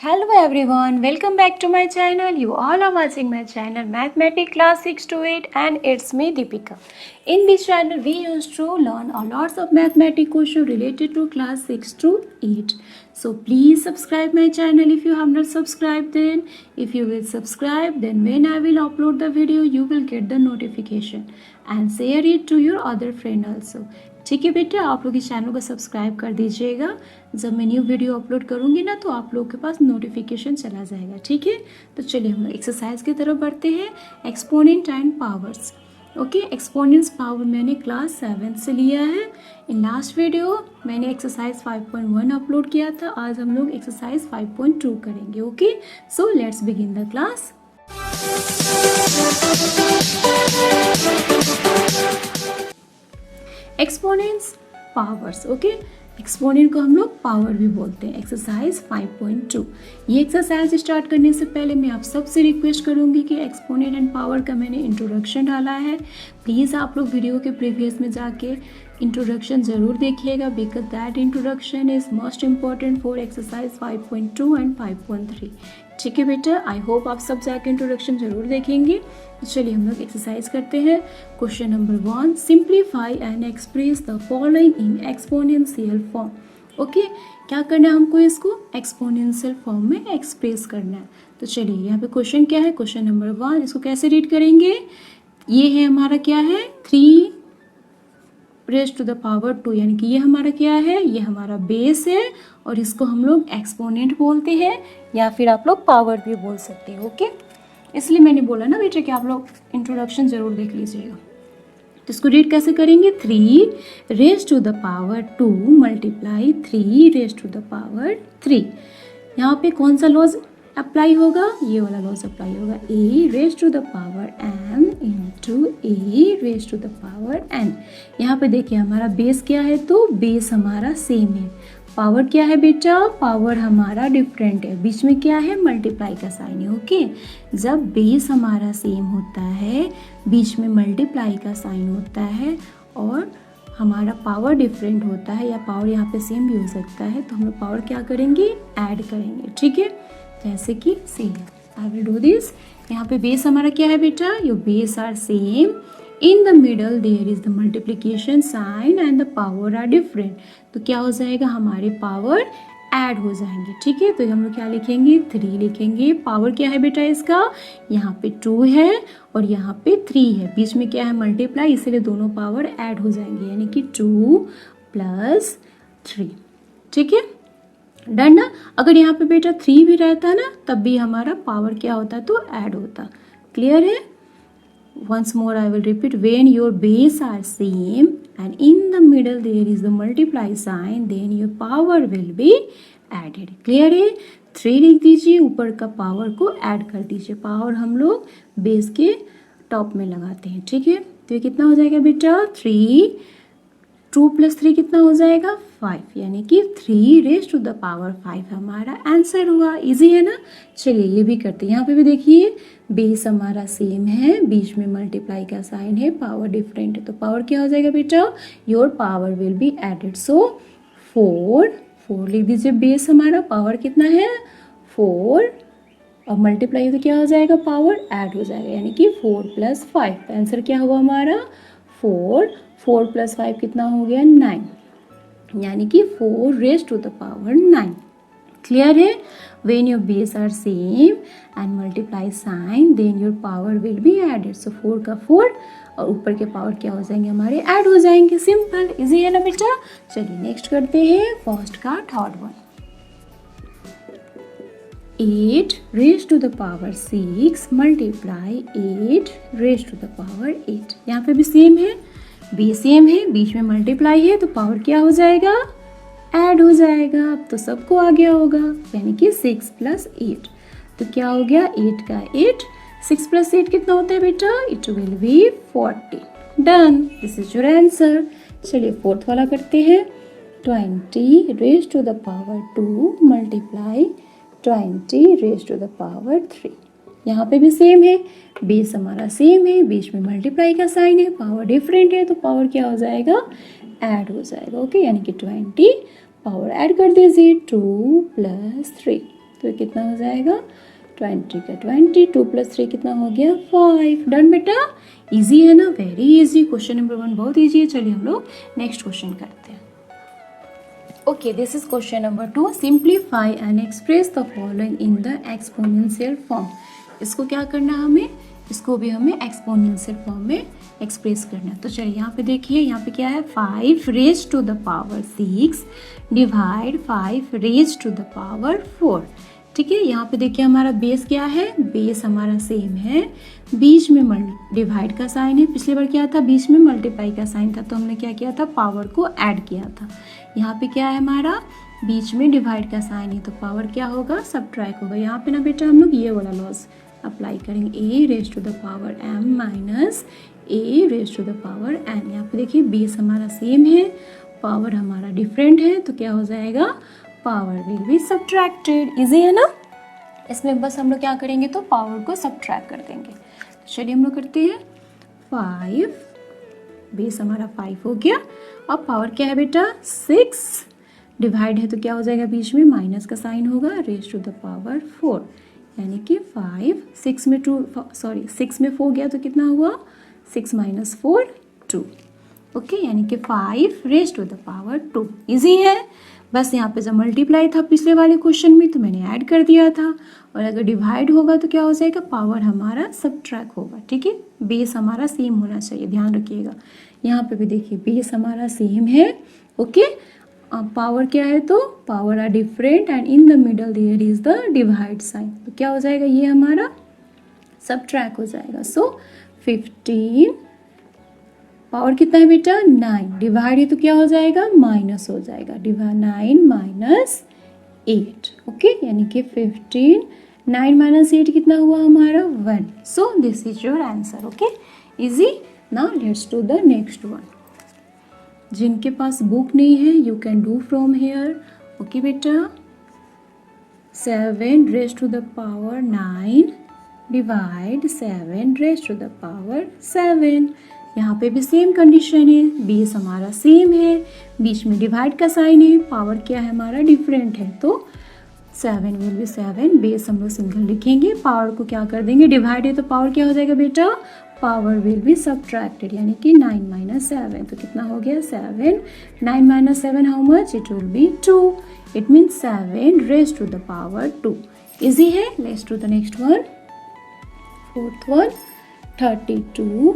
Hello everyone, welcome back to my channel. You all are watching my channel Mathematics Class 6 to 8 and it's me Deepika. In this channel we used to learn a lots of mathematics questions related to class 6 to 8. So please subscribe my channel if you have not subscribed then. If you will subscribe then when I will upload the video you will get the notification and share it to your other friend also. ठीक है बेटा, आप लोग इस channel को subscribe कर दीजिएगा। जब मैं न्यू वीडियो अपलोड करूँगी ना तो आप लोग के पास नोटिफिकेशन चला जाएगा। ठीक है, तो चलिए हम लोग एक्सरसाइज की तरफ बढ़ते हैं। Exponent and powers. Okay, exponents power मैंने क्लास 7 से लिया है। इन लास्ट वीडियो मैंने एक्सरसाइज 5.1 अपलोड किया था। आज हम लोग एक्सरसाइज 5.2 करेंगे। Okay, so let's begin the class. Exponents powers. Okay, exponent को हम लोग पावर भी बोलते हैं। एक्सरसाइज 5.2। ये एक्सरसाइज स्टार्ट करने से पहले मैं आप सबसे रिक्वेस्ट करूंगी कि एक्सपोनेंट एंड पावर का मैंने इंट्रोडक्शन डाला है, प्लीज़ आप लोग वीडियो के प्रीवियस में जाके इंट्रोडक्शन ज़रूर देखिएगा, because that introduction is most important for exercise 5.2 and 5.3। ठीक है बेटा, आई होप आप सब जाके इंट्रोडक्शन ज़रूर देखेंगे। तो चलिए हम लोग एक्सरसाइज करते हैं। Question number 1, simplify and express the following in exponential form. Okay, क्या करना है हमको, इसको एक्सपोनेंशियल फॉर्म में एक्सप्रेस करना है। तो चलिए यहाँ पे क्वेश्चन क्या है, क्वेश्चन नंबर 1, इसको कैसे रीड करेंगे। ये है हमारा क्या है 3 रेज़ टू द पावर 2, यानी कि ये हमारा क्या है, ये हमारा बेस है और इसको हम लोग एक्सपोनेंट बोलते हैं या फिर आप लोग पावर भी बोल सकते हो। ओके, इसलिए मैंने बोला ना बेटा कि आप लोग इंट्रोडक्शन ज़रूर देख लीजिएगा। तो इसको रीड कैसे करेंगे, 3 raise to the power 2 multiply 3 raise to the power 3। यहाँ पे कौन सा लॉज अप्लाई होगा, ये वाला लॉज अप्लाई होगा, a raise to the power m into a raise to the power n। यहाँ पे देखिए हमारा बेस क्या है, तो बेस हमारा सेम है। पावर क्या है बेटा, पावर हमारा डिफरेंट है, बीच में क्या है मल्टीप्लाई का साइन है। ओके, जब बेस हमारा सेम होता है, बीच में मल्टीप्लाई का साइन होता है और हमारा पावर डिफरेंट होता है या पावर यहाँ पे सेम भी हो सकता है, तो हम लोग पावर क्या करेंगे, ऐड करेंगे। ठीक है, जैसे कि same, I will do this. यहाँ पे बेस हमारा क्या है बेटा, your base are same, in the middle there is the multiplication sign and the power are different. तो क्या हो जाएगा, हमारे पावर ऐड हो जाएंगे। ठीक है, तो हम लोग क्या लिखेंगे, 3 लिखेंगे। पावर क्या है बेटा इसका, यहाँ पे 2 है और यहाँ पे 3 है, बीच में क्या है मल्टीप्लाई, इसीलिए दोनों पावर ऐड हो जाएंगे, यानी कि 2 + 3। ठीक है, डन ना। अगर यहाँ पे बेटा 3 भी रहता ना तब भी हमारा पावर क्या होता, तो ऐड होता। क्लियर है। Once more I will repeat, when your base are same and in the middle there is the multiply sign, then your power will be added. Clear है। 3 लिख दीजिए, ऊपर का पावर को ऐड कर दीजिए। पावर हम लोग बेस के टॉप में लगाते हैं। ठीक है, तो ये कितना हो जाएगा बेटा, 2 + 3 कितना हो जाएगा, 5, यानी कि 3 रेज़ टू द पावर 5 हमारा आंसर हुआ। इजी है ना। चलिए ये भी करते हैं। यहाँ पे भी देखिए बेस हमारा सेम है, बीच में मल्टीप्लाई का साइन है, पावर डिफरेंट है, तो पावर क्या हो जाएगा बेटा, your power will be added. So 4 लिख दीजिए, बेस हमारा पावर कितना है 4 और मल्टीप्लाई तो क्या हो जाएगा, पावर ऐड हो जाएगा, यानी कि 4 + 5। आंसर क्या हुआ हमारा 4 + 5 कितना हो गया 9, यानी कि 4 raise to the power 9। Clear है। When your base are same and multiply sign, then your power will be added. So 4 का 4 और ऊपर के पावर क्या हो जाएंगे हमारे, ऐड हो जाएंगे। सिंपल, इजी है ना बेटा। चलिए नेक्स्ट करते हैं फर्स्ट का third one. 8 raise to the power 6 multiply 8 raise to the power 8। यहाँ पे भी सेम है, बेस सेम है, बीच में मल्टीप्लाई है, तो पावर क्या हो जाएगा, ऐड हो जाएगा। अब तो सबको आ गया होगा, यानी कि 6 + 8। तो क्या हो गया, 8 का 8, 6 + 8 कितना होता है बेटा, it will be 40। Done, this is your answer. चलिए फोर्थ वाला करते हैं। 20 raise to the power 2 multiply 20 raise to the power 3। यहाँ पे भी सेम है, बेस हमारा सेम है, बीच में मल्टीप्लाई का साइन है, पावर डिफरेंट है, तो पावर क्या हो जाएगा, ऐड हो जाएगा। ओके, यानी कि 20 पावर ऐड कर दीजिए, 2 + 3। तो कितना हो जाएगा 20 का 20, 2 + 3 कितना हो गया 5। डन बेटा, इजी है ना, वेरी इजी। क्वेश्चन नंबर 1 बहुत इजी है। चलिए हम लोग नेक्स्ट क्वेश्चन करते हैं। Okay, this is question number 2। Simplify and express the following in the exponential form. इसको क्या करना है हमें, इसको भी हमें एक्सपोनेंशियल फॉर्म में एक्सप्रेस करना है। तो चलिए यहाँ पे देखिए, यहाँ पे क्या है 5 raise to the power 6 divide 5 raise to the power 4। ठीक है, यहाँ पे देखिए हमारा बेस क्या है, बेस हमारा सेम है, बीच में डिवाइड का साइन है। पिछली बार क्या था, बीच में मल्टीप्लाई का साइन था, तो हमने क्या किया था, पावर को ऐड किया था। यहाँ पे क्या है हमारा, बीच में डिवाइड का साइन है, तो पावर क्या होगा, सब्ट्रैक्ट होगा। यहाँ पे ना बेटा हम लोग ये वाला लॉस अप्लाई करेंगे, a raise to the power m minus a raise to the power n। यहाँ पे देखिए बेस हमारा सेम है, पावर हमारा डिफरेंट है, तो क्या हो जाएगा, power will be subtracted. Easy है ना, इसमें बस हम लोग क्या करेंगे, तो पावर को सब्ट्रैक्ट कर देंगे। तो चलिए हम लोग करते हैं 5, बेस हमारा 5 हो गया। अब पावर क्या है बेटा 6, डिवाइड है तो क्या हो जाएगा, बीच में माइनस का साइन होगा, रेज टू द पावर 4, यानी कि 5, 6 में 4 गया तो कितना हुआ, 6 - 4 2। ओके, यानी कि 5 raise to the power 2। Easy है, बस यहाँ पे जब मल्टीप्लाई था पिछले वाले क्वेश्चन में तो मैंने ऐड कर दिया था, और अगर डिवाइड होगा तो क्या हो जाएगा, पावर हमारा सब्ट्रैक्ट होगा। ठीक है, बेस हमारा सेम होना चाहिए, ध्यान रखिएगा। यहाँ पे भी देखिए बेस हमारा सेम है। ओके, पावर क्या है, तो power are different and in the middle there is the divide sign, तो क्या हो जाएगा, ये हमारा सब्ट्रैक्ट हो जाएगा। सो 15, पावर कितना है बेटा 9, डिवाइड है तो क्या हो जाएगा, माइनस हो जाएगा, 9 - 8। ओके, यानी कि 15, 9 - 8 कितना हुआ हमारा 1। So this is your answer. Okay, easy. Now let's do the next one. जिनके पास बुक नहीं है you can do from here. Okay बेटा, 7 raise to the power 9 divide 7 raise to the power 7। यहाँ पे भी सेम कंडीशन है, base हमारा सेम है, बीच में डिवाइड का साइन है, पावर क्या है हमारा डिफरेंट है, तो 7 विल बी 7, बेस हम लोग सिंगल लिखेंगे, पावर को क्या कर देंगे, डिवाइड है तो पावर क्या हो जाएगा बेटा, पावर विल बी सब्ट्रैक्टेड, यानी कि 9 - 7, तो कितना हो गया 7, 9 - 7 how much, it will be 2, it means 7 raise to the power 2। Easy है, let's do the next one. Fourth one, 32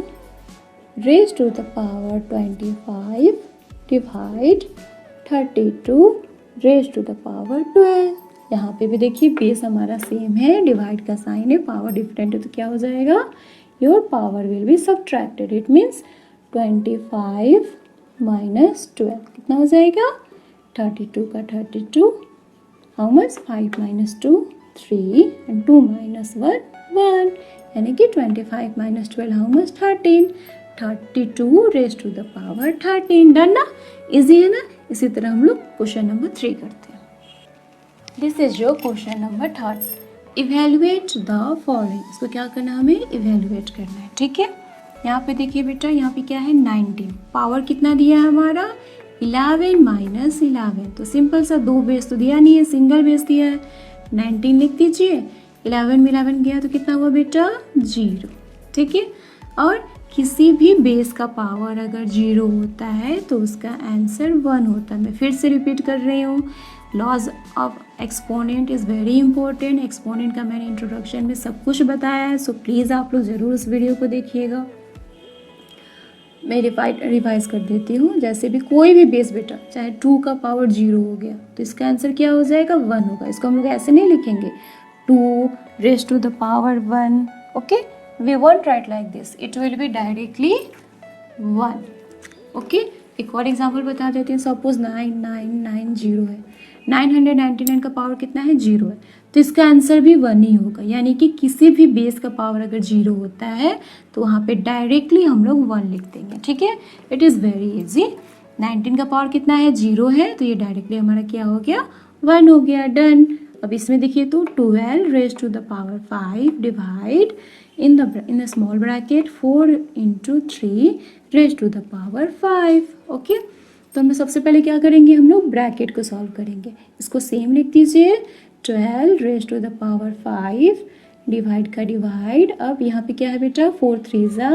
raise to the power 25 divide 32 raise to the power 12। यहाँ पे भी देखिए बेस हमारा सेम है, डिवाइड का sign है, power different है, तो क्या हो जाएगा, your power will be subtracted, it means 25 - 12 कितना हो जाएगा, 32 का 32, हाउ मच, 5 - 2 3 एंड 2 - 1 1, यानी कि 25 - 12 how much 13, 32 raise to the power 13। Done ना, इजी है ना। इसी तरह हम लोग क्वेश्चन नंबर 3 करते हैं। This is your question number 3। Evaluate the following. इसको क्या करना है, हमें इवेल्युएट करना है। ठीक है, यहाँ पे देखिए बेटा, यहाँ पे क्या है 19, पावर कितना दिया है हमारा 11 - 11, तो सिंपल सा 2 बेस तो दिया नहीं है, सिंगल बेस दिया है, 19 लिख दीजिए, 11 में 11 गया तो कितना हुआ बेटा 0। ठीक है, और किसी भी बेस का पावर अगर 0 होता है तो उसका आंसर 1 होता है। मैं फिर से रिपीट कर रही हूँ, laws of exponent is very important. Exponent का मैंने इंट्रोडक्शन में सब कुछ बताया है, सो प्लीज़ आप लोग ज़रूर उस वीडियो को देखिएगा। मैं रिवाइज कर देती हूँ। जैसे भी कोई भी बेस बेटा, चाहे 2 का पावर 0 हो गया तो इसका आंसर क्या हो जाएगा 1 होगा। इसको हम लोग ऐसे नहीं लिखेंगे 2 raise to the power 1। Okay, we won't write like this, it will be directly 1। okay, एक और एग्जाम्पल बता देते हैं। सपोज 9990 है, 999 का पावर कितना है 0 है, तो इसका आंसर भी 1 ही होगा। यानी कि किसी भी बेस का पावर अगर 0 होता है तो वहाँ पे डायरेक्टली हम लोग 1 लिख देंगे। ठीक है, इट इज़ वेरी इजी। 19 का पावर कितना है 0 है, तो ये डायरेक्टली हमारा क्या हो गया 1 हो गया। डन। अब इसमें देखिए तो 12 raise to the power 5 divide in the small bracket 4 into 3 raised to the power 5। Okay, तो हम सबसे पहले क्या करेंगे, हम लोग ब्रैकेट को सॉल्व करेंगे। इसको सेम लिख दीजिए, 12 raise to the power 5, divide का डिवाइड। अब यहाँ पे क्या है बेटा, 4 3 ज़ा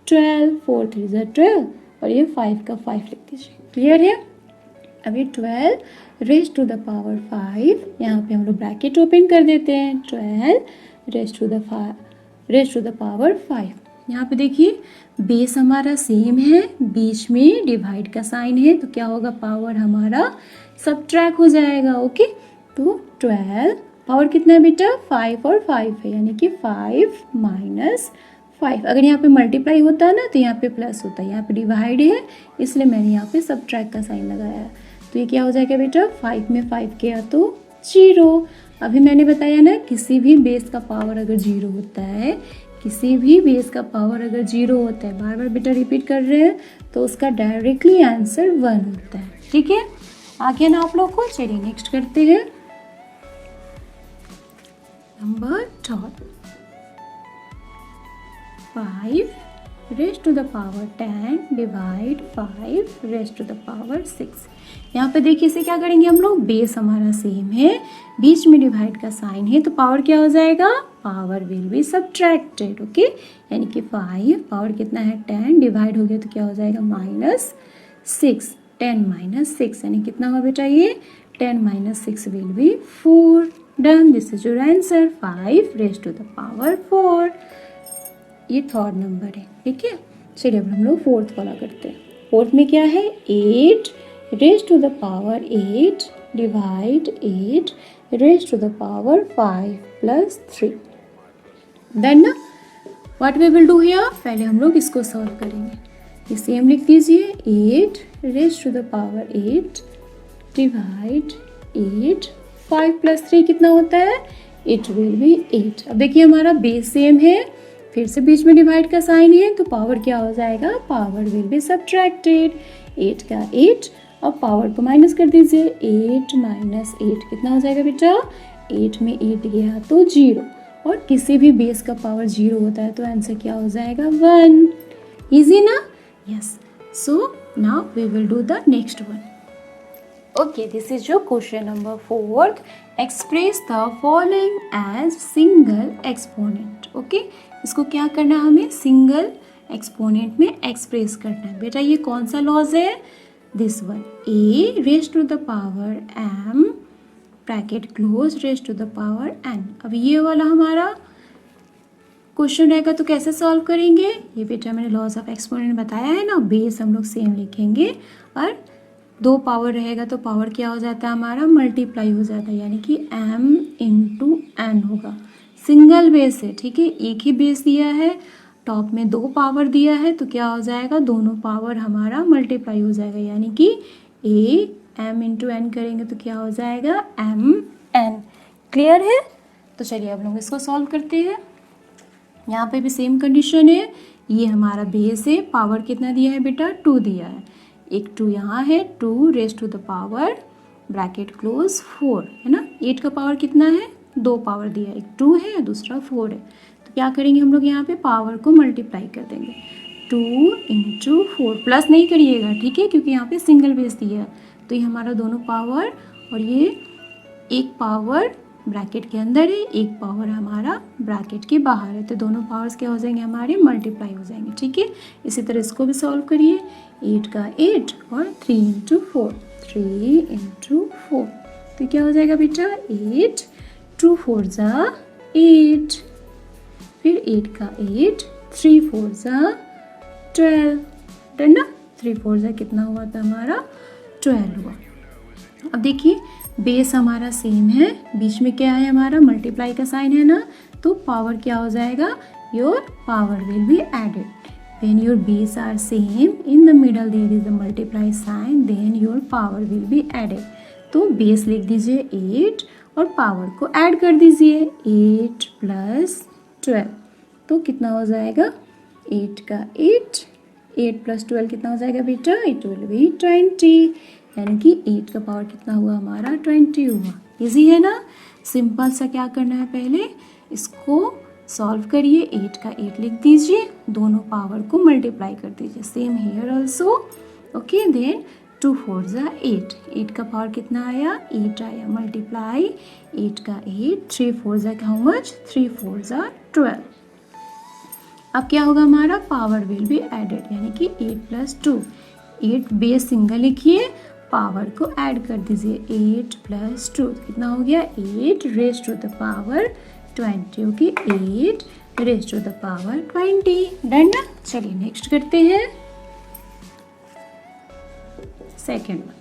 12, 4 3 ज़ा 12, और ये 5 का 5 लिख दीजिए। क्लियर है। अब ये 12 रेज टू द पावर 5, यहाँ पे हम लोग ब्रैकेट ओपन कर देते हैं। 12 रेज टू द पावर 5। यहाँ पे देखिए बेस हमारा सेम है, बीच में डिवाइड का साइन है, तो क्या होगा, पावर हमारा सबट्रैक्ट हो जाएगा। ओके, तो 12 पावर कितना है बेटा, 5 और 5 है, यानी कि 5 माइनस 5। अगर यहाँ पे मल्टीप्लाई होता है ना तो यहाँ पे प्लस होता है, यहाँ पे डिवाइड है इसलिए मैंने यहाँ पे सबट्रैक्ट का साइन लगाया है। तो ये क्या हो जाएगा बेटा, 5 में 5 किया तो 0। अभी मैंने बताया ना, किसी भी बेस का पावर अगर 0 होता है, किसी भी बेस का पावर अगर 0 होता है, बार बार बेटा रिपीट कर रहे हैं, तो उसका डायरेक्टली आंसर 1 होता है। ठीक है, आगे ना आप लोग को। चलिए नेक्स्ट करते हैं number 12। 5 raise to the power 10 divide 5 raise to the power 6। यहाँ पे देखिए इसे क्या करेंगे हम लोग, बेस हमारा सेम है, बीच में डिवाइड का साइन है, तो पावर क्या हो जाएगा, power will B subtracted. Okay, यानी कि 5 पावर कितना है 10, डिवाइड हो गया तो क्या हो जाएगा -6। 10 माइनस 6 यानी कितना होगा बेटा, ये 10 minus 6 will be 4। Done, this is your answer, 5 raise to the power 4। ये थर्ड नंबर है। ठीक है, चलिए अब हम लोग फोर्थ वाला करते हैं। फोर्थ में क्या है, 8 raise to the power 8 divide 8 raise to the power 5 plus 3। Then ना what we will do here, पहले हम लोग इसको सॉल्व करेंगे। ये सेम लिख दीजिए, 8 raise to the power 8 divide 8, 5 plus 3 कितना होता है, इट विल बी 8। अब देखिए हमारा बेस सेम है, फिर से बीच में डिवाइड का साइन है, तो पावर क्या हो जाएगा, पावर विल बी सबट्रैक्टेड। 8 का 8, अब पावर को माइनस कर दीजिए, 8 माइनस 8 कितना हो जाएगा बेटा, 8 में 8 गया तो 0, और किसी भी बेस का पावर 0 होता है तो आंसर क्या हो जाएगा 1। इजी ना, yes. So now we will do the next one. Okay, this is your question number 4. Express the following as single exponent. Okay, इसको क्या करना है, हमें सिंगल एक्सपोनेंट में एक्सप्रेस करना है। बेटा ये कौन सा लॉज है, this one, a raise to the power m bracket close raise to the power n। अब ये वाला हमारा क्वेश्चन रहेगा तो कैसे सॉल्व करेंगे, ये बेटा मैंने लॉज ऑफ एक्सपोनेंट बताया है ना, बेस हम लोग सेम लिखेंगे, और 2 पावर रहेगा तो पावर क्या हो जाता है हमारा, मल्टीप्लाई हो जाता है, यानी कि m इंटू n होगा। सिंगल बेस है, ठीक है, एक ही बेस दिया है, टॉप में 2 पावर दिया है, तो क्या हो जाएगा, दोनों पावर हमारा मल्टीप्लाई हो जाएगा, यानी कि a m इंटू n करेंगे तो क्या हो जाएगा m n। क्लियर है। तो चलिए अब लोग इसको सॉल्व करते हैं। यहाँ पे भी सेम कंडीशन है, ये हमारा बेस है, पावर कितना दिया है बेटा, 2 दिया है, एक 2 यहाँ है, 2 raise to the power bracket close 4 है ना। 8 का पावर कितना है, 2 पावर दिया है, एक 2 है दूसरा 4 है, तो क्या करेंगे हम लोग यहाँ पे पावर को मल्टीप्लाई कर देंगे, 2 इंटू 4, प्लस नहीं करिएगा, ठीक है, क्योंकि यहाँ पे सिंगल बेस दिया है, तो ये हमारा दोनों पावर, और ये एक पावर ब्रैकेट के अंदर है, एक पावर हमारा ब्रैकेट के बाहर है, तो दोनों पावर्स क्या हो जाएंगे हमारे, मल्टीप्लाई हो जाएंगे। ठीक है, इसी तरह इसको भी सॉल्व करिए, 8 का 8 और 3 इंटू 4, 3 इंटू 4, तो क्या हो जाएगा बेटा 8, 2 4 ज़ा 8, फिर 8 का 8, 3 4 ज़ा 12, डन ना, 3 4 ज़ा कितना हुआ था हमारा 12 हुआ। अब देखिए बेस हमारा सेम है, बीच में क्या है हमारा, मल्टीप्लाई का साइन है ना, तो पावर क्या हो जाएगा, your power will be added. When your base are same, in the middle there is a multiply sign, then your power will be added. तो बेस लिख दीजिए 8 और पावर को ऐड कर दीजिए, 8 प्लस 12, तो कितना हो जाएगा, 8 का 8, 8 प्लस 12 कितना हो जाएगा बेटा, इट विल बी 20, यानी कि 8 का पावर कितना हुआ हमारा 20 हुआ। इजी है ना, सिंपल सा क्या करना है, पहले इसको सॉल्व करिए, 8 का 8 लिख दीजिए, दोनों पावर को मल्टीप्लाई कर दीजिए, same here also. Okay, then 2 4 ज़ा 8, 8 का पावर कितना आया 8 आया, मल्टीप्लाई 8 का 8, 3 4 ज़ा हाउ मच 3 4 ज़ा 12। अब क्या होगा हमारा पावर विल बी एडेड, यानी कि 8 प्लस 2, 8 बेस सिंगल लिखिए, पावर को ऐड कर दीजिए 8 प्लस 2 कितना हो गया 8 raise to the power 20, okay 8 raise to the power 20। Done ना। चलिए नेक्स्ट करते हैं second one,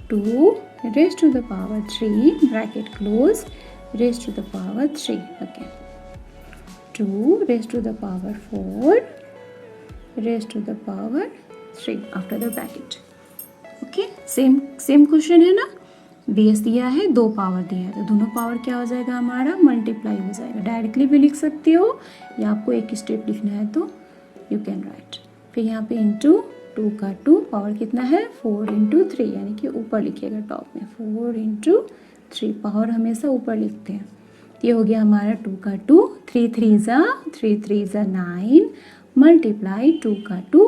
2 raise to the power 3 bracket close raise to the power 3 again, 2 raised to the power 4 raised to the power 3 after the bracket। Okay same question है ना, base दिया है, दो power दिया है, तो दोनों पावर क्या हो जाएगा हमारा मल्टीप्लाई हो जाएगा। डायरेक्टली भी लिख सकते हो या आपको एक स्टेप लिखना है तो यू कैन राइट। फिर यहाँ पे इंटू 2 का 2 पावर कितना है 4 इंटू 3, यानी कि ऊपर लिखिएगा टॉप में 4 इंटू 3, पावर हमेशा ऊपर लिखते हैं। ये हो गया हमारा 2 का 2, 3 3 ज़ा 9 मल्टीप्लाई 2 का 2,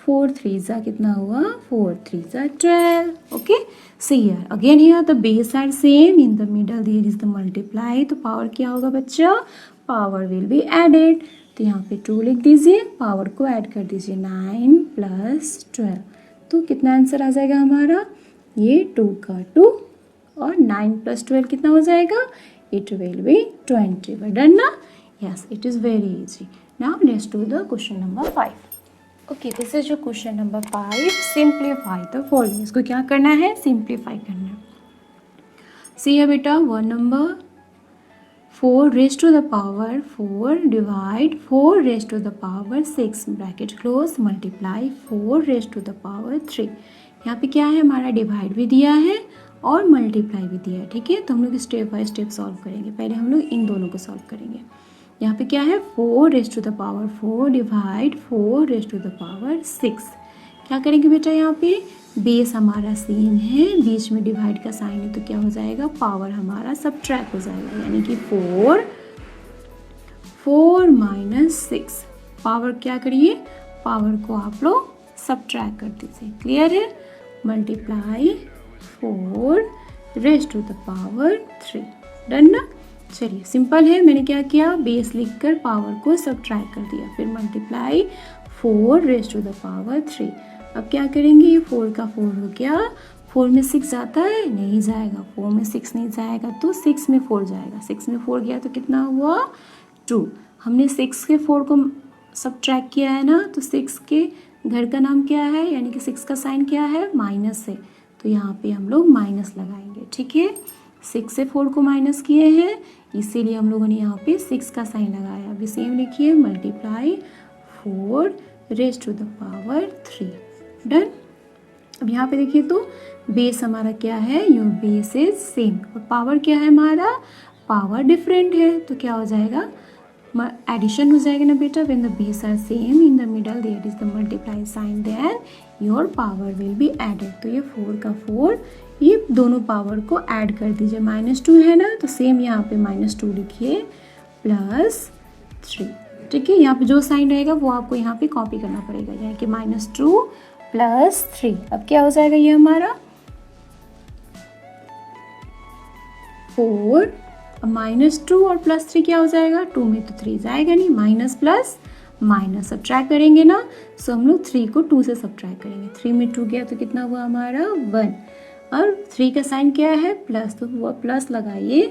4 3 ज़ा कितना हुआ 4 3 ज़ा 12। Okay see here again here the base are same, in the middle there is the multiply, तो पावर क्या होगा बच्चा पावर विल बी एडेड, तो यहाँ पे 2 लिख दीजिए, पावर को ऐड कर दीजिए 9 प्लस 12, तो कितना आंसर आ जाएगा हमारा ये 2 का 2 और 9 प्लस 12 कितना हो जाएगा it will be 20। But done na? Yes, it is very easy। Now let's do the question number 5। Okay, this is your question number 5। Simplify the following। इसको क्या करना है simplify करना है। See here बेटा, one number 4 raised to the power 4 divide 4 raised to the power 6 bracket close multiply 4 raised to the power 3। यहाँ पे क्या है हमारा डिवाइड भी दिया है और मल्टीप्लाई भी दिया है, ठीक है, तो हम लोग स्टेप बाय स्टेप सॉल्व करेंगे। पहले हम लोग इन दोनों को सॉल्व करेंगे। यहाँ पे क्या है 4 raise to the power 4 divide 4 raise to the power 6। क्या करेंगे बेटा, यहाँ पे बेस हमारा सेम है, बीच में डिवाइड का साइन है, तो क्या हो जाएगा पावर हमारा सबट्रैक्ट हो जाएगा, यानी कि 4 माइनस 6, पावर क्या करिए पावर को आप लोग सबट्रैक्ट कर दीजिए। क्लियर है, multiply 4 raise to the power 3। Done ना। चलिए सिंपल है, मैंने क्या किया बेस लिखकर पावर को सबट्रैक्ट कर दिया, फिर multiply 4 raise to the power 3। अब क्या करेंगे, ये 4 का 4 हो गया, 4 में 6 जाता है नहीं जाएगा, 4 में 6 नहीं जाएगा तो 6 में 4 जाएगा, 6 में 4 गया तो कितना हुआ 2। हमने 6 के 4 को सबट्रैक्ट किया है ना, तो 6 के घर का नाम क्या है, यानी कि 6 का साइन क्या है माइनस है, तो यहाँ पे हम लोग माइनस लगाएंगे, ठीक है। 6 से 4 को माइनस किए हैं, इसीलिए हम लोगों ने यहाँ पे 6 का साइन लगाया। अभी सेम लिखिए multiply 4 raise to the power 3। Done. अब यहाँ पे देखिए तो बेस हमारा क्या है, योर बेस इज सेम, और पावर क्या है हमारा पावर डिफरेंट है, तो क्या हो जाएगा एडिशन हो जाएगा ना बेटा। When the base are same in the middle there is the multiply sign, then your power will be added. तो ये 4 का 4, ये दोनों पावर को ऐड कर दीजिए, -2 है ना, तो सेम यहाँ पे -2 लिखिए प्लस 3, ठीक है। यहाँ पे जो साइन रहेगा वो आपको यहाँ पे कॉपी करना पड़ेगा, यानी कि -2 प्लस 3। अब क्या हो जाएगा ये हमारा 4, -2 और +3 क्या हो जाएगा, 2 में तो 3 जाएगा नहीं, माइनस प्लस माइनस सब्ट्रैक्ट करेंगे ना, सो हम लोग 3 को 2 से सब्ट्रैक्ट करेंगे, 3 में 2 गया तो कितना हुआ हमारा 1, और 3 का साइन क्या है प्लस, तो वो प्लस लगाइए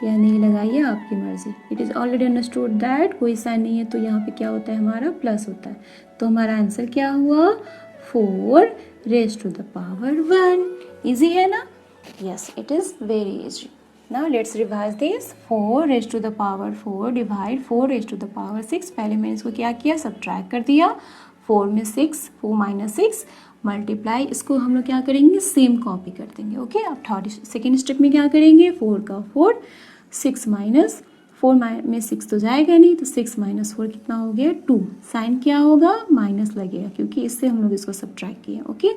या नहीं लगाइए आपकी मर्जी। It is already understood that कोई साइन नहीं है तो यहाँ पे क्या होता है हमारा प्लस होता है, तो हमारा आंसर क्या हुआ 4 raise to the power 1। Easy है ना, yes it is very easy. Now let's revise this। 4 raised to the power 4 divide 4 raised to the power 6। पहले मैंने इसको क्या किया सब्ट्रैक्ट कर दिया, 4 में 6, 4 माइनस 6 मल्टीप्लाई, इसको हम लोग क्या करेंगे सेम कॉपी कर देंगे, ओके। अब थर्ड सेकेंड स्टेप में क्या करेंगे, 4 का 4, 6 माइनस 4 में 6 तो जाएगा नहीं, तो 6 माइनस 4 कितना हो गया 2, साइन क्या होगा माइनस लगेगा क्योंकि इससे हम लोग इसको सब्ट्रैक्ट किए, ओके।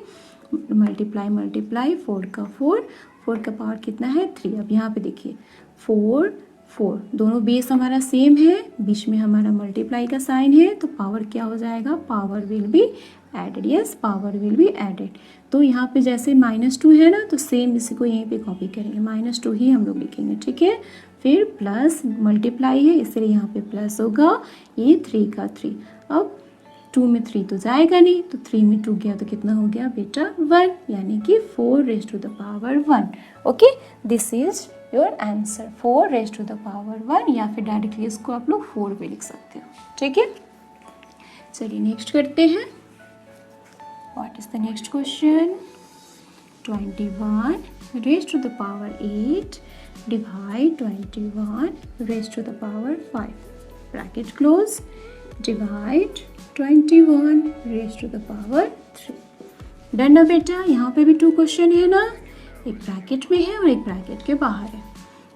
मल्टीप्लाई 4 का 4 का पावर कितना है 3। अब यहाँ पे देखिए 4 4, दोनों बेस हमारा सेम है, बीच में हमारा मल्टीप्लाई का साइन है, तो पावर क्या हो जाएगा, power will be added, yes power will be added. तो यहाँ पे जैसे -2 है ना, तो सेम इसी को यहीं पे कॉपी करेंगे, -2 ही हम लोग लिखेंगे, ठीक है। फिर प्लस मल्टीप्लाई है इसलिए यहाँ पे प्लस होगा, ये 3 का 3। अब 2 में 3 तो जाएगा नहीं, तो 3 में 2 गया तो कितना हो गया बेटा 1, यानी कि 4 raise to the power 1। Okay, this is your answer, 4 raise to the power 1, या फिर डायरेक्टली इसको आप लोग 4 भी लिख सकते हो, ठीक है। चलिए नेक्स्ट करते हैं। What is the next question. 21 raise to the power 8 divide 21 raise to the power 5, bracket close, divide 21 raise to the power 3। Done ना बेटा, यहाँ पे भी 2 क्वेश्चन है ना, एक ब्रैकेट में है और एक ब्रैकेट के बाहर है।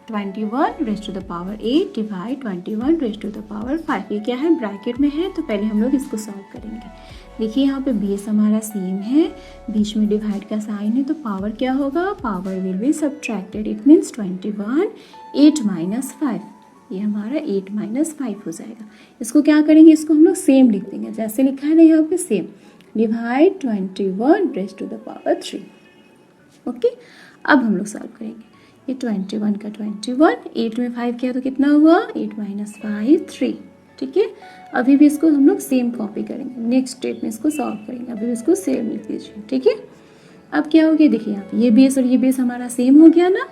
21 raise to the power 8 divide 21 raise to the power 5, ये क्या है, ब्रैकेट में है, तो पहले हम लोग इसको सॉल्व करेंगे। देखिए यहाँ पे बेस हमारा सेम है, बीच में डिवाइड का साइन है, तो पावर क्या होगा, power will be subtracted, it means 21 8 - 5, ये हमारा 8 - 5 हो जाएगा। इसको क्या करेंगे, इसको हम लोग सेम लिख देंगे, जैसे लिखा है ना यहाँ पे same, divide 21 raise to the power 3। Okay, अब हम लोग सॉल्व करेंगे। ये 21 का 21, 8 में 5 किया तो कितना हुआ, 8 - 5 3, ठीक है। अभी भी इसको हम लोग सेम कॉपी करेंगे, नेक्स्ट स्टेप में इसको सॉल्व करेंगे, अभी भी इसको सेम लिख दीजिए, ठीक है। अब क्या हो गया, देखिए यहाँ पे ये बेस और ये बेस हमारा सेम हो गया ना,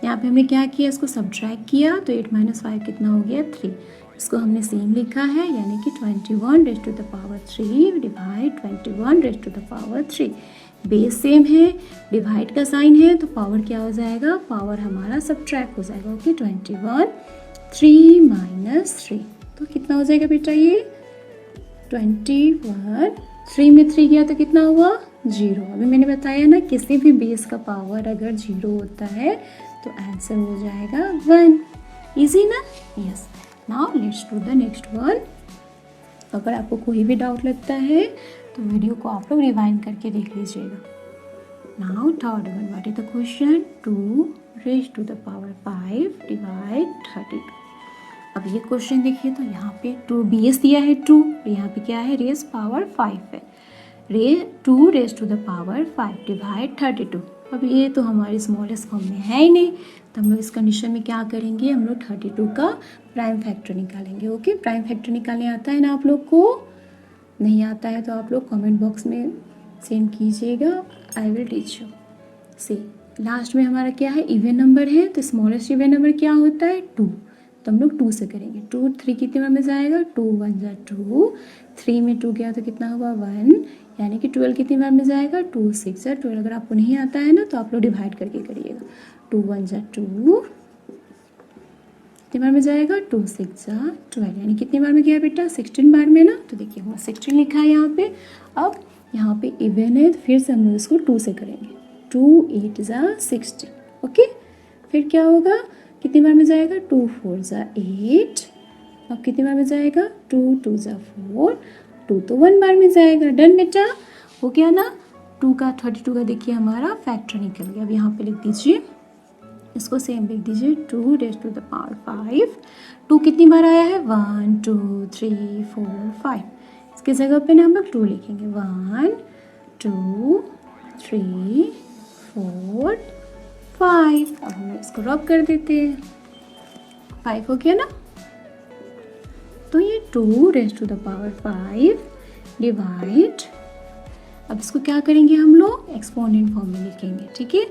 यहाँ पे हमने क्या किया, इसको सब्ट्रैक्ट किया, तो 8 - 5 कितना हो गया 3, इसको हमने सेम लिखा है, यानी कि 21 raise to the power 3 divide 21 raise to the power 3। Base same है, डिवाइड का साइन है, तो पावर क्या हो जाएगा, पावर हमारा सब्ट्रैक्ट हो जाएगा। ओके, 21 3 - 3, तो कितना हो जाएगा बेटा, ये 21 3 में 3 गया तो कितना हुआ 0। अभी मैंने बताया ना, किसी भी बेस का पावर अगर 0 होता है तो आंसर हो जाएगा 1। इजी ना, yes. Now let's do the next one. अगर आपको कोई भी डाउट लगता है तो वीडियो को आप लोग रिवाइंड करके देख लीजिएगा। Now third one, what is the question, 2 raise to the power 5 divide 32। अब ये क्वेश्चन देखिए, तो यहाँ पे 2 बेस दिया है 2, यहाँ पे क्या है, रेज़ पावर 5 है, 2 raise to the power 5 divide 32। अब ये तो हमारी स्मॉलेस्ट फॉर्म में है ही नहीं, तो हम लोग इस कंडीशन में क्या करेंगे, हम लोग 32 का प्राइम फैक्टर निकालेंगे। ओके, प्राइम फैक्टर निकालने आता है ना आप लोग को, नहीं आता है तो आप लोग कमेंट बॉक्स में सेंड कीजिएगा, I will teach you. See last में हमारा क्या है, इवन नंबर है, तो स्मॉलेस्ट इवन नंबर क्या होता है 2, तो हम लोग 2 से करेंगे। 2 3 कितने बार में जाएगा, 2 1 जा 2, 3 में 2 गया तो कितना हुआ 1, यानी कि 12 कितनी बार में जाएगा, 2 6 जा 12। अगर आपको नहीं आता है ना तो आप लोग डिवाइड करके करिएगा, 2 1 जा 2, कितनी बार में जाएगा, 2 6 जा 12, यानी कितनी बार में गया बेटा 16 बार में ना, तो देखिए हुआ 16 लिखा है यहाँ पे। अब यहाँ पे इवन है, तो फिर से हम लोग इसको 2 से करेंगे, 2 8 जा 16। ओके, फिर क्या होगा, कितनी बार में जाएगा, 2 4 जा 8, अब कितनी बार में जाएगा, 2 2 जा 4, 2 तो 1 बार में जाएगा। डन बेटा, हो गया ना। 2 का 32 का देखिए हमारा फैक्टर निकल गया। अब यहाँ पे लिख दीजिए, इसको सेम लिख दीजिए, 2 रेज़ टू द पावर 5। 2 कितनी बार आया है, 1 2 3 4 5, इसके जगह पे ना हम लोग 2 लिखेंगे, 1 2 3 4 5। अब हम इसको रब कर देते हैं, 5 हो गया ना। तो ये 2 raise to the power 5 divide, अब इसको क्या करेंगे हम लोग, एक्सपोनेंट फॉर्म में लिखेंगे, ठीक है।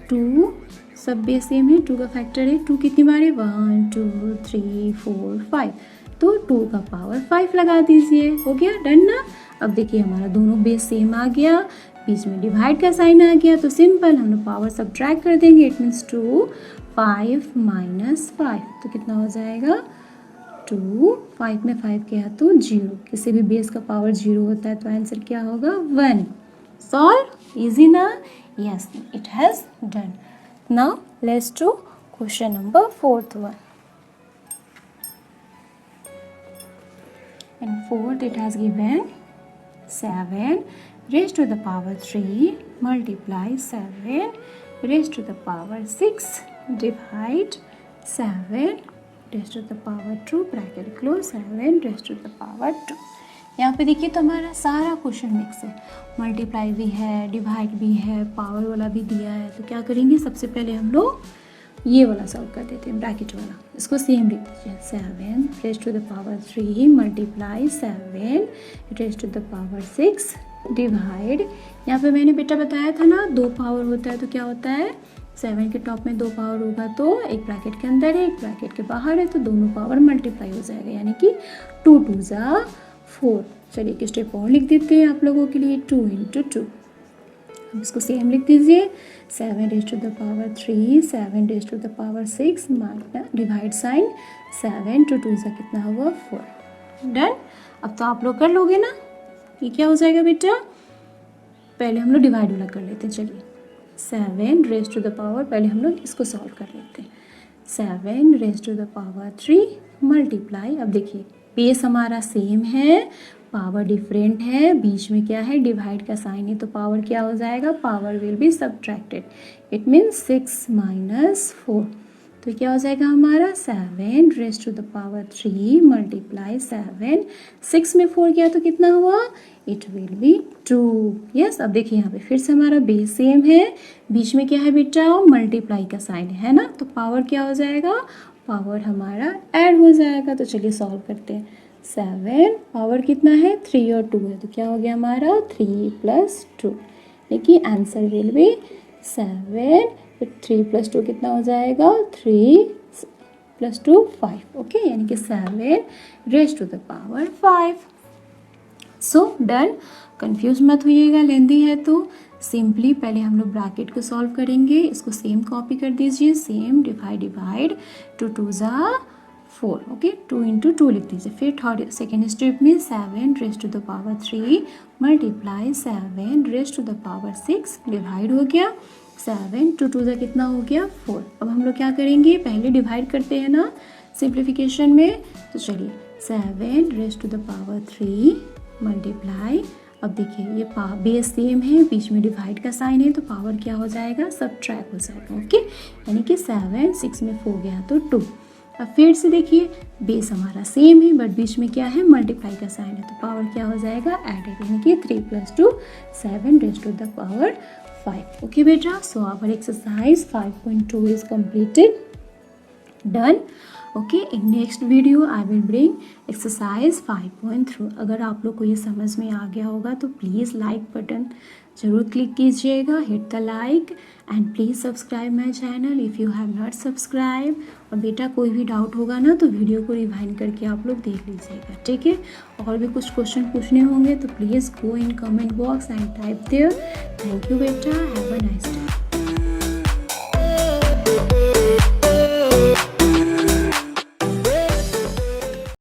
2 सब बेस सेम है, 2 का फैक्टर है, 2 कितनी बार है, 1 2 3 4 5, तो 2 का पावर 5 लगा दीजिए, हो गया। डन ना। अब देखिए हमारा दोनों बेस सेम आ गया, बीच में डिवाइड का साइन आ गया, तो सिंपल हम लोग पावर सब्ट्रैक्ट कर देंगे, इट मीन्स 2 5 - 5, तो कितना हो जाएगा 2, 5 में 5 किया तो 0, किसी भी बेस का पावर 0 होता है तो आंसर क्या होगा 1। सॉल्व, इजी ना, yes, it has done. Now let's do question number 4th one. In 4th it has given 7 raised to the power 3 multiply 7 raised to the power 6 divide 7 raise to the power 2 bracket close 7 raise to the power 2। यहाँ पे देखिए तो हमारा सारा question mix है, multiply भी है, divide भी है, पावर वाला भी दिया है। तो क्या करेंगे, सबसे पहले हम लोग ये वाला सॉल्व कर देते हैं, ब्रैकेट वाला। इसको सेम लिख दीजिए, 7 raise to the power 3 multiply 7 raise to the power 6 divide. यहाँ पे मैंने बेटा बताया था ना 2 पावर होता है तो क्या होता है, 7 के टॉप में 2 पावर होगा तो एक ब्रैकेट के अंदर है एक ब्रैकेट के बाहर है, तो दोनों पावर मल्टीप्लाई हो जाएगा, यानी कि 2 2 ज़ा 4। चलिए एक स्टेप और लिख देते हैं आप लोगों के लिए, 2 × 2। अब इसको सेम लिख दीजिए, 7 raise to the power 3 7 raise to the power 6 divide sign, 7 2 2 ज़ा कितना हुआ 4। डन। अब तो आप लोग कर लोगे ना, ये क्या हो जाएगा बेटा, पहले हम लोग डिवाइड वाला कर लेते हैं। चलिए 7 रेज टू द पावर, पहले हम लोग इसको सॉल्व कर लेते हैं, 7 raise to the power 3 multiply. अब देखिए बेस हमारा सेम है, पावर डिफरेंट है, बीच में क्या है, डिवाइड का साइन है, तो पावर क्या हो जाएगा, power will be subtracted, it means 6 - 4। तो क्या हो जाएगा हमारा 7 raise to the power 3 multiply 7, 6 में 4 किया तो कितना हुआ, इट विल बी 2। यस। अब देखिए यहाँ पे फिर से हमारा बेस सेम है, बीच में क्या है बेटा, मल्टीप्लाई का साइन है ना, तो पावर क्या हो जाएगा, पावर हमारा ऐड हो जाएगा। तो चलिए सॉल्व करते हैं, 7 पावर कितना है 3 और 2 है, तो क्या हो गया हमारा 3 + 2। देखिए आंसर विल बी 7, 3 + 2 कितना हो जाएगा, 3 + 2 5। ओके, यानी कि 7 raise to the power 5। So done. Confuse मत होइएगा, लेंदी है तो सिंपली पहले हम लोग ब्रैकेट को सॉल्व करेंगे, इसको सेम कॉपी कर दीजिए, सेम डिवाइड 2 2 ज़ा 4। ओके, 2 × 2 लिख दीजिए। फिर थर्ड सेकेंड स्टेप में 7 raise to the power 3 multiply 7 raise to the power 6 divide हो गया, 7 2 2 ज़ा कितना हो गया 4। अब हम लोग क्या करेंगे, पहले डिवाइड करते हैं ना सिंप्लीफिकेशन में, तो चलिए 7 raise to the power 3 multiply. अब देखिए ये बेस सेम है, बीच में डिवाइड का साइन है, तो पावर क्या हो जाएगा, सब्ट्रैक्ट हो जाएगा। ओके, यानी कि 7 6 में 4 गया तो 2। अब फिर से देखिए बेस हमारा सेम है बट बीच में क्या है, मल्टीप्लाई का साइन है, तो पावर क्या हो जाएगा, एडेड, यानी कि 3 + 2 7 raise to the power 5। Okay बेटा, so our exercise 5.2 is completed. Done. Okay, in next video I will bring exercise 5.3। अगर आप लोग को ये समझ में आ गया होगा तो प्लीज़ लाइक बटन ज़रूर क्लिक कीजिएगा, hit the like and please subscribe my channel if you have not subscribe. और बेटा कोई भी डाउट होगा ना तो वीडियो को रिवाइंड करके आप लोग देख लीजिएगा, ठीक है। और भी कुछ क्वेश्चन पूछने होंगे तो please go in comment box and type there. Thank you बेटा, हैव अ नाइस डे।